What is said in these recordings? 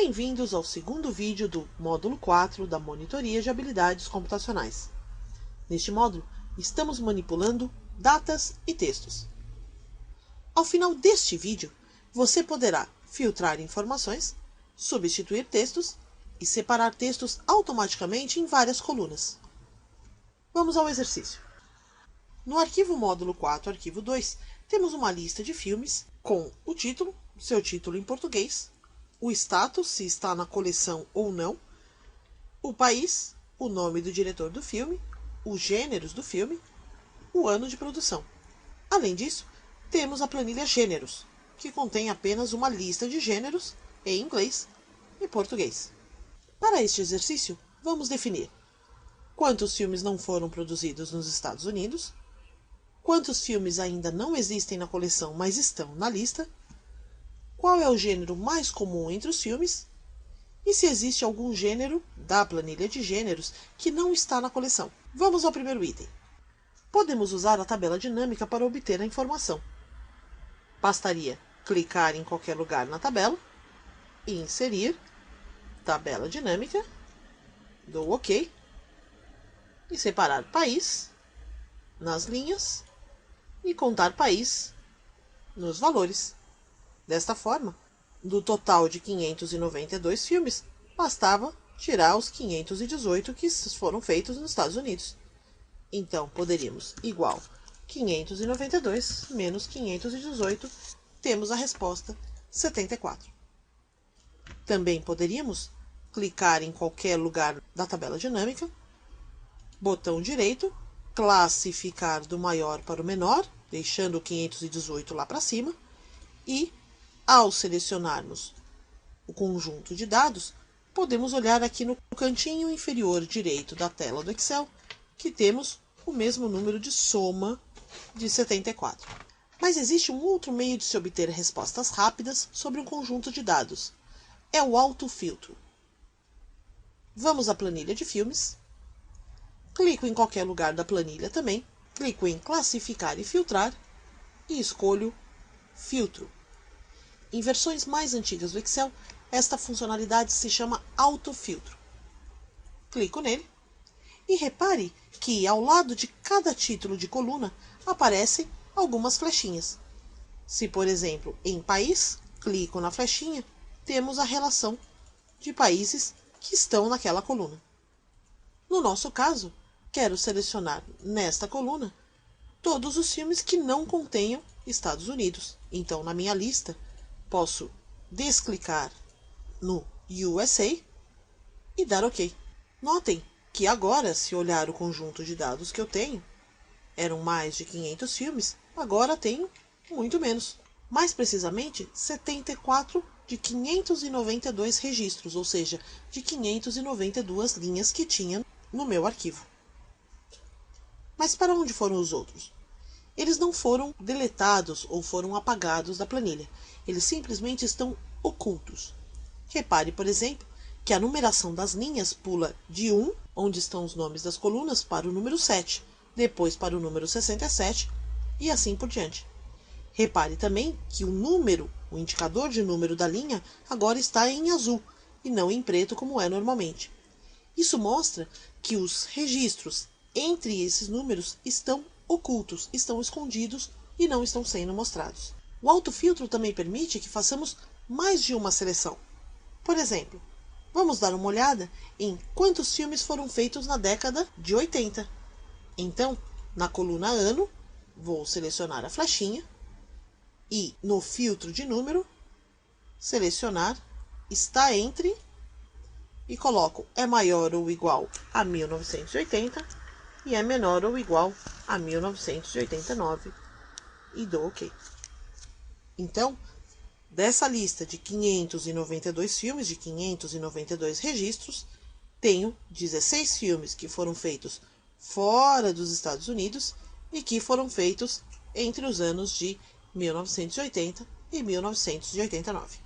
Bem-vindos ao segundo vídeo do módulo 4 da Monitoria de Habilidades Computacionais. Neste módulo, estamos manipulando datas e textos. Ao final deste vídeo, você poderá filtrar informações, substituir textos e separar textos automaticamente em várias colunas. Vamos ao exercício. No arquivo módulo 4, arquivo 2, temos uma lista de filmes com o título, seu título em português, o status, se está na coleção ou não, o país, o nome do diretor do filme, os gêneros do filme, o ano de produção. Além disso, temos a planilha Gêneros, que contém apenas uma lista de gêneros em inglês e português. Para este exercício, vamos definir quantos filmes não foram produzidos nos Estados Unidos, quantos filmes ainda não existem na coleção, mas estão na lista, qual é o gênero mais comum entre os filmes e se existe algum gênero da planilha de gêneros que não está na coleção. Vamos ao primeiro item. Podemos usar a tabela dinâmica para obter a informação. Bastaria clicar em qualquer lugar na tabela e inserir tabela dinâmica, dou OK e separar país nas linhas e contar país nos valores. Desta forma, do total de 592 filmes, bastava tirar os 518 que foram feitos nos Estados Unidos. Então, poderíamos igual 592 menos 518, temos a resposta 74. Também poderíamos clicar em qualquer lugar da tabela dinâmica, botão direito, classificar do maior para o menor, deixando o 518 lá para cima, e ao selecionarmos o conjunto de dados, podemos olhar aqui no cantinho inferior direito da tela do Excel que temos o mesmo número de soma de 74. Mas existe um outro meio de se obter respostas rápidas sobre um conjunto de dados. É o autofiltro. Vamos à planilha de filmes. Clico em qualquer lugar da planilha também. Clico em classificar e filtrar e escolho filtro. Em versões mais antigas do Excel, esta funcionalidade se chama autofiltro. Clico nele e repare que ao lado de cada título de coluna aparecem algumas flechinhas. Se, por exemplo, em país, clico na flechinha, temos a relação de países que estão naquela coluna. No nosso caso, quero selecionar nesta coluna todos os filmes que não contenham Estados Unidos. Então, na minha lista, posso desclicar no USA e dar OK. Notem que agora, se olhar o conjunto de dados que eu tenho, eram mais de 500 filmes, agora tenho muito menos. Mais precisamente, 74 de 592 registros, ou seja, de 592 linhas que tinha no meu arquivo. Mas para onde foram os outros? Eles não foram deletados ou foram apagados da planilha. Eles simplesmente estão ocultos. Repare, por exemplo, que a numeração das linhas pula de 1, onde estão os nomes das colunas, para o número 7, depois para o número 67 e assim por diante. Repare também que o indicador de número da linha, agora está em azul e não em preto como é normalmente. Isso mostra que os registros entre esses números estão ocultos, estão escondidos e não estão sendo mostrados. O autofiltro também permite que façamos mais de uma seleção. Por exemplo, vamos dar uma olhada em quantos filmes foram feitos na década de 80. Então, na coluna ano, vou selecionar a flechinha e no filtro de número, selecionar está entre e coloco é maior ou igual a 1980 e é menor ou igual a 1989 e dou OK. Então, dessa lista de 592 filmes, de 592 registros, tenho 16 filmes que foram feitos fora dos Estados Unidos e que foram feitos entre os anos de 1980 e 1989.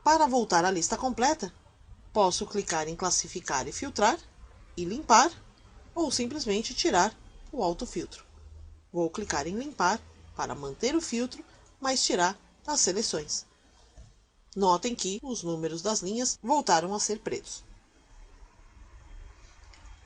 Para voltar à lista completa, posso clicar em classificar e filtrar e limpar, ou simplesmente tirar o autofiltro. Vou clicar em limpar para manter o filtro, mas tirar as seleções. Notem que os números das linhas voltaram a ser pretos.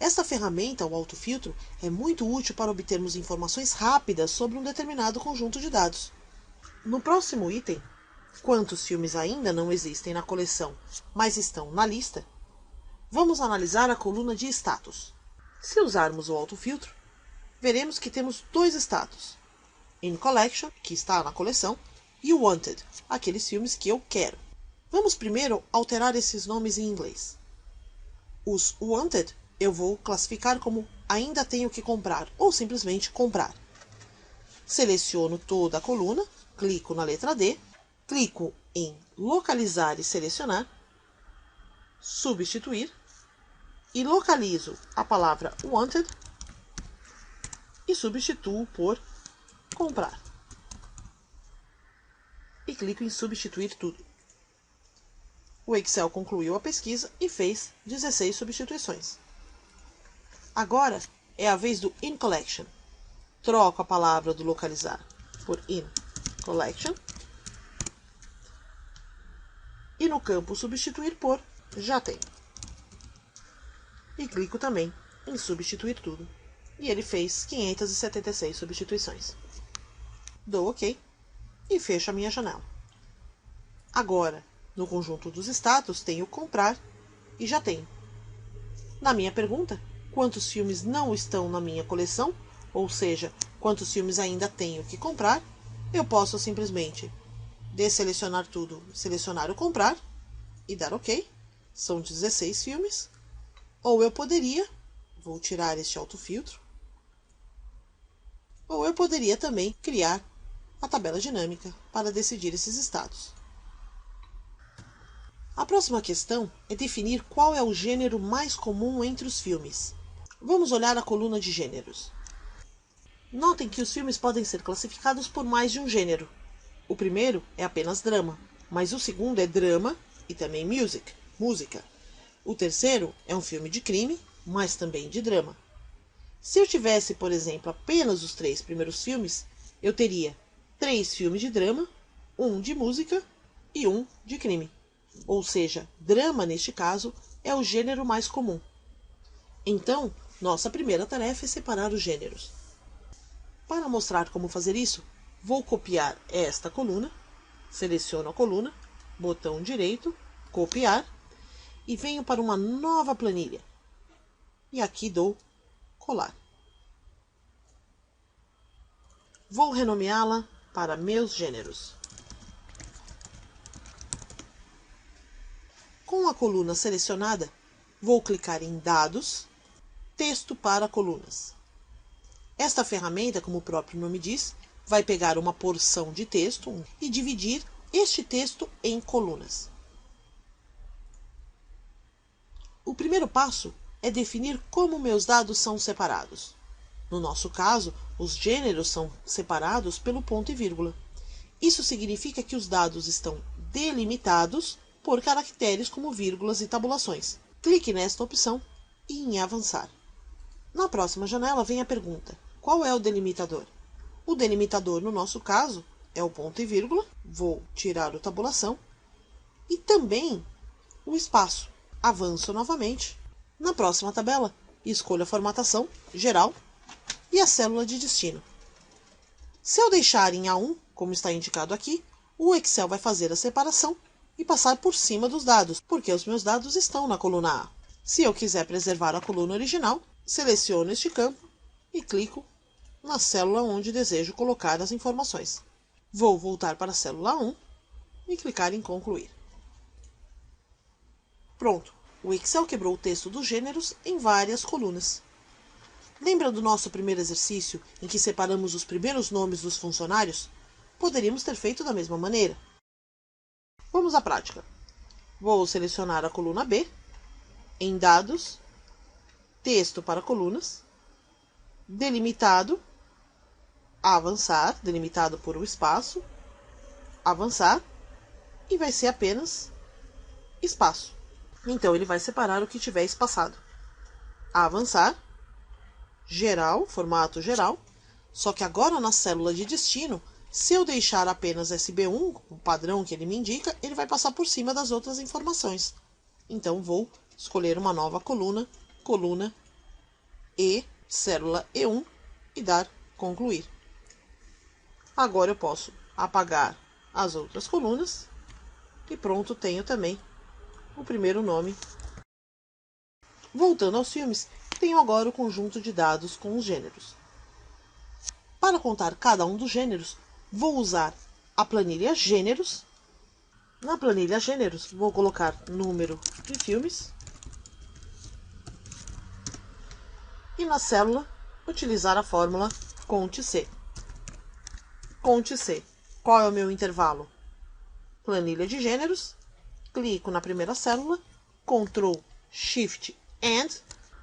Esta ferramenta, o autofiltro, é muito útil para obtermos informações rápidas sobre um determinado conjunto de dados. No próximo item, quantos filmes ainda não existem na coleção, mas estão na lista, vamos analisar a coluna de status. Se usarmos o autofiltro, veremos que temos dois status: In Collection, que está na coleção, e Wanted, aqueles filmes que eu quero. Vamos primeiro alterar esses nomes em inglês. Os Wanted eu vou classificar como ainda tenho que comprar, ou simplesmente comprar. Seleciono toda a coluna, clico na letra D, clico em localizar e selecionar, substituir, e localizo a palavra wanted e substituo por comprar. E clico em substituir tudo. O Excel concluiu a pesquisa e fez 16 substituições. Agora é a vez do In Collection. Troco a palavra do localizar por In Collection. E no campo substituir por já tenho. E clico também em substituir tudo. E ele fez 576 substituições. Dou OK e fecho a minha janela. Agora, no conjunto dos status, tenho comprar e já tenho. Na minha pergunta, quantos filmes não estão na minha coleção, ou seja, quantos filmes ainda tenho que comprar, eu posso simplesmente desselecionar tudo, selecionar o comprar e dar OK. São 16 filmes. Ou eu poderia, vou tirar este autofiltro, ou eu poderia também criar a tabela dinâmica para decidir esses estados. A próxima questão é definir qual é o gênero mais comum entre os filmes. Vamos olhar a coluna de gêneros. Notem que os filmes podem ser classificados por mais de um gênero. O primeiro é apenas drama, mas o segundo é drama e também música. O terceiro é um filme de crime, mas também de drama. Se eu tivesse, por exemplo, apenas os 3 primeiros filmes, eu teria 3 filmes de drama, 1 de música e 1 de crime. Ou seja, drama, neste caso, é o gênero mais comum. Então, nossa primeira tarefa é separar os gêneros. Para mostrar como fazer isso, vou copiar esta coluna, seleciono a coluna, botão direito, copiar, e venho para uma nova planilha. E aqui dou colar. Vou renomeá-la para meus gêneros. Com a coluna selecionada, vou clicar em Dados, Texto para colunas. Esta ferramenta, como o próprio nome diz, vai pegar uma porção de texto e dividir este texto em colunas. O primeiro passo é definir como meus dados são separados. No nosso caso, os gêneros são separados pelo ponto e vírgula. Isso significa que os dados estão delimitados por caracteres como vírgulas e tabulações. Clique nesta opção e em Avançar. Na próxima janela vem a pergunta: qual é o delimitador? O delimitador, no nosso caso, é o ponto e vírgula. Vou tirar o tabulação e também o espaço. Avanço novamente. Na próxima tabela, escolho a formatação geral e a célula de destino. Se eu deixar em A1, como está indicado aqui, o Excel vai fazer a separação e passar por cima dos dados, porque os meus dados estão na coluna A. Se eu quiser preservar a coluna original, seleciono este campo e clico na célula onde desejo colocar as informações. Vou voltar para a célula 1 e clicar em Concluir. Pronto, o Excel quebrou o texto dos gêneros em várias colunas. Lembra do nosso primeiro exercício em que separamos os primeiros nomes dos funcionários? Poderíamos ter feito da mesma maneira. Vamos à prática. Vou selecionar a coluna B, em Dados, Texto para colunas, Delimitado, Avançar, delimitado por um espaço, Avançar, e vai ser apenas espaço. Então, ele vai separar o que tiver espaçado. Avançar, geral, formato geral, só que agora na célula de destino Se eu deixar apenas SB1, o padrão que ele me indica, ele vai passar por cima das outras informações. Então, vou escolher uma nova coluna, coluna E, célula E1, e dar concluir. Agora eu posso apagar as outras colunas e pronto, tenho também o primeiro nome. Voltando aos filmes, tenho agora o conjunto de dados com os gêneros. Para contar cada um dos gêneros, vou usar a planilha Gêneros. Na planilha Gêneros, vou colocar número de filmes. E na célula, utilizar a fórmula Conte-C. Conte-C. Qual é o meu intervalo? Planilha de gêneros. Clico na primeira célula, Ctrl, Shift, AND,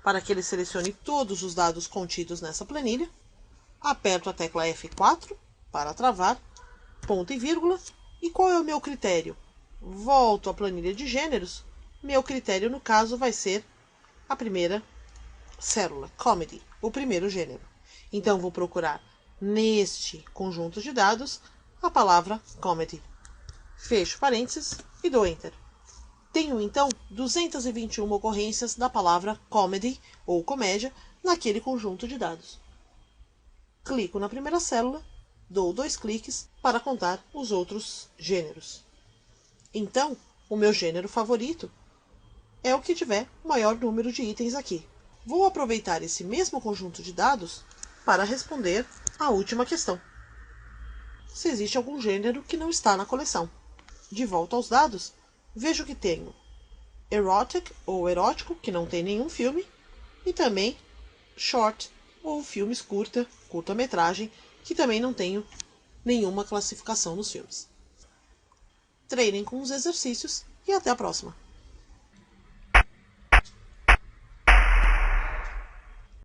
para que ele selecione todos os dados contidos nessa planilha. Aperto a tecla F4 para travar, ponto e vírgula. E qual é o meu critério? Volto à planilha de gêneros. Meu critério, no caso, vai ser a primeira célula, Comedy, o primeiro gênero. Então, vou procurar neste conjunto de dados a palavra Comedy. Fecho parênteses e dou Enter. Tenho, então, 221 ocorrências da palavra Comedy ou comédia naquele conjunto de dados. Clico na primeira célula, dou 2 cliques para contar os outros gêneros. Então, o meu gênero favorito é o que tiver o maior número de itens aqui. Vou aproveitar esse mesmo conjunto de dados para responder a última questão. Se existe algum gênero que não está na coleção. De volta aos dados, vejo que tenho Erotic ou erótico, que não tem nenhum filme, e também Short ou filmes curta-metragem, que também não tenho nenhuma classificação nos filmes. Treinem com os exercícios e até a próxima!